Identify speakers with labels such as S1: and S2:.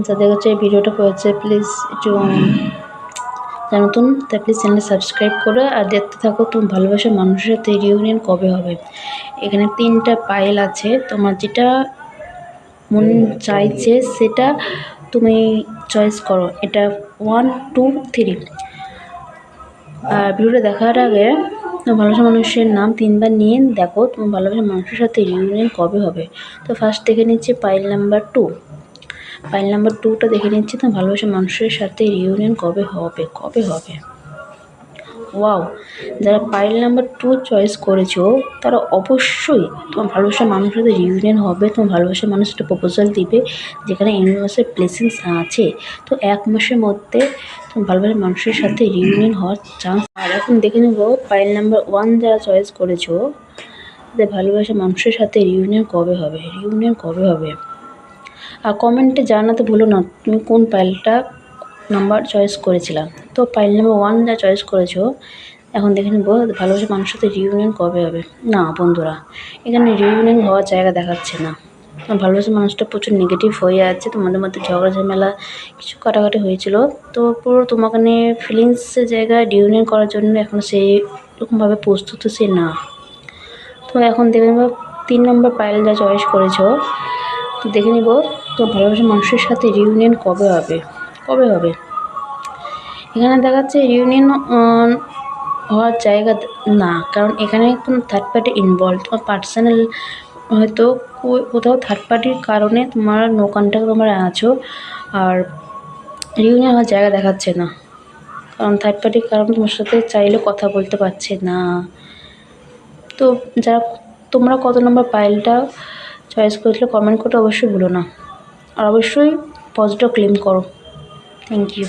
S1: যাদের কাছে এই ভিডিওটা পড়েছে প্লিজ একটু নতুন তাই প্লিজ চ্যানেলটা সাবস্ক্রাইব করো আর দেখতে থাকো তুমি ভালোবাসার মানুষের সাথে রিউনিয়ন কবে হবে। এখানে 3টা পাইল আছে, তোমার যেটা মন চাইছে সেটা তুমি চয়েস করো। এটা 1 2 3। আর ভিডিওটা দেখার আগে তোমার ভালোবাসার মানুষের নাম 3বার নিয়ে দেখো তোমার ভালোবাসার মানুষের সাথে রিউনিয়ন কবে হবে। তো ফার্স্ট দেখে নিচ্ছি পাইল নাম্বার 2। পাইল নাম্বার 2টা দেখে নিচ্ছি তোমার ভালোবাসার মানুষের সাথে রিউনিয়ন কবে হবে। ওয়াও, যারা পাইল নাম্বার 2 চয়েস করেছো তারা অবশ্যই তোমার ভালোবাসার মানুষের সাথে রিউনিয়ন হবে। তোমার ভালোবাসার মানুষ একটা প্রপোজাল দিবে যেখানে ইউনিভার্সের ব্লেসিংস আছে। তো 1 মাসের মধ্যে তোমার ভালোবাসার মানুষের সাথে রিউনিয়ন হওয়ার চান্স। আর এখন দেখে নেব পাইল নাম্বার 1 যারা চয়েস করেছো তাদের ভালোবাসার মানুষের সাথে রিউনিয়ন কবে হবে। আর কমেন্টে জানাতে ভুলো না তুমি কোন পাইলটা নাম্বার চয়েস করেছিলাম। তো পাইল নাম্বার 1 যা চয়েস করেছো এখন দেখে নেব ভালোবাসার মানুষের সাথে রিউনিয়ন কবে হবে। না বন্ধুরা, এখানে রিউনিয়ন হওয়ার জায়গা দেখাচ্ছে না। ভালোবাসার মানুষটা প্রচুর নেগেটিভ হয়ে আছে, তোমাদের মধ্যে ঝগড়া ঝামেলা কিছু কাটাকাটি হয়েছিল। তো পুরো তোমাকে নিয়ে ফিলিংসের জায়গায় রিউনিয়ন করার জন্য এখন সেই রকমভাবে প্রস্তুত সে না। তো এখন দেখে নেব 3 নম্বর পাইল যা চয়েস করেছো। তো দেখে নিব তো ভালোবাসার মানুষের সাথে রিউনিয়ন কবে হবে। এখানে দেখাচ্ছে রিউনিয়ন হওয়ার জায়গা না, কারণ এখানে কোনো থার্ড পার্টি ইনভলভ। তোমার পার্সোনাল হয়তো কোথাও থার্ড পার্টির কারণে তোমার নো কন্ট্যাক্ট তোমরা আছো। আর রিউনিয়ন হওয়ার জায়গা দেখাচ্ছে না, কারণ থার্ড পার্টির কারণে তোমার সাথে চাইলে কথা বলতে পারছে না। তো যারা তোমরা কত নম্বর পাইলটা চয়েস করেছিলে কমেন্ট করতে অবশ্যই ভুলো না। আর অবশ্যই পজিটিভ ক্লেম করো। Thank you.